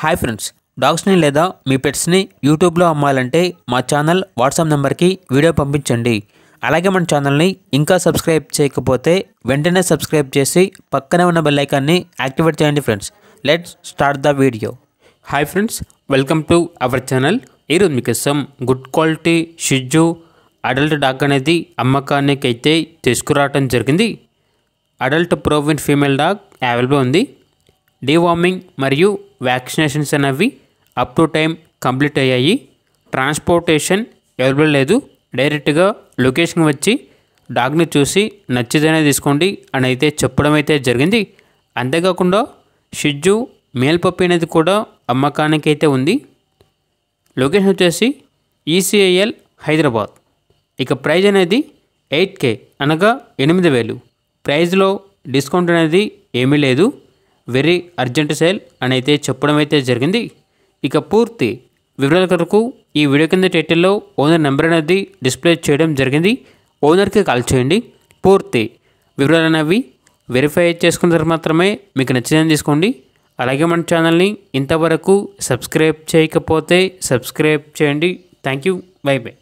Hi friends, డాగ్స్ని లేదా మీ పెట్స్ని యూట్యూబ్లో అమ్మాలంటే మా ఛానల్ వాట్సాప్ నెంబర్కి వీడియో పంపించండి. అలాగే మన ఛానల్ని ఇంకా సబ్స్క్రైబ్ చేయకపోతే వెంటనే సబ్స్క్రైబ్ చేసి పక్కనే ఉన్న బెల్ ఐకాన్ని యాక్టివేట్ చేయండి friends. Let's start the video. Hi friends, welcome to our channel. ఈరోజు మీకోసం good quality Shih Tzu adult dog అనేది అమ్మకానికి అయితే తీసుకురావడం జరిగింది. అడల్ట్ ప్రోవిన్ ఫీమేల్ డాగ్ అవైలబుల్ ఉంది. డీవార్మింగ్ మరియు వ్యాక్సినేషన్స్ అనేవి అప్ టు టైం కంప్లీట్ అయ్యాయి. ట్రాన్స్పోర్టేషన్ అవైలబుల్ లేదు. డైరెక్ట్గా లొకేషన్కి వచ్చి డాగ్ని చూసి నచ్చితేనే తీసుకోండి అని అయితే చెప్పడం అయితే జరిగింది. అంతేకాకుండా షిట్జూ మేల్ పప్పి అనేది కూడా అమ్మకానికి అయితే ఉంది. లొకేషన్ వచ్చేసి ఈసీఐఎల్ హైదరాబాద్. ఇక ప్రైజ్ అనేది 8K అనగా 8,000. ప్రైజ్లో డిస్కౌంట్ అనేది ఏమీ లేదు. వెరీ అర్జెంట్ సేల్ అని అయితే చెప్పడం అయితే జరిగింది. ఇక పూర్తి వివరాల కొరకు ఈ వీడియో కింద టైటిల్లో ఓనర్ నెంబర్ అనేది డిస్ప్లే చేయడం జరిగింది. ఓనర్కి కాల్ చేయండి. పూర్తి వివరాలు అనేవి వెరిఫై చేసుకున్న తర్వాత మాత్రమే మీకు నచ్చిందని తీసుకోండి. అలాగే మన ఛానల్ని ఇంతవరకు సబ్స్క్రైబ్ చేయకపోతే సబ్స్క్రైబ్ చేయండి. Thank you. By by.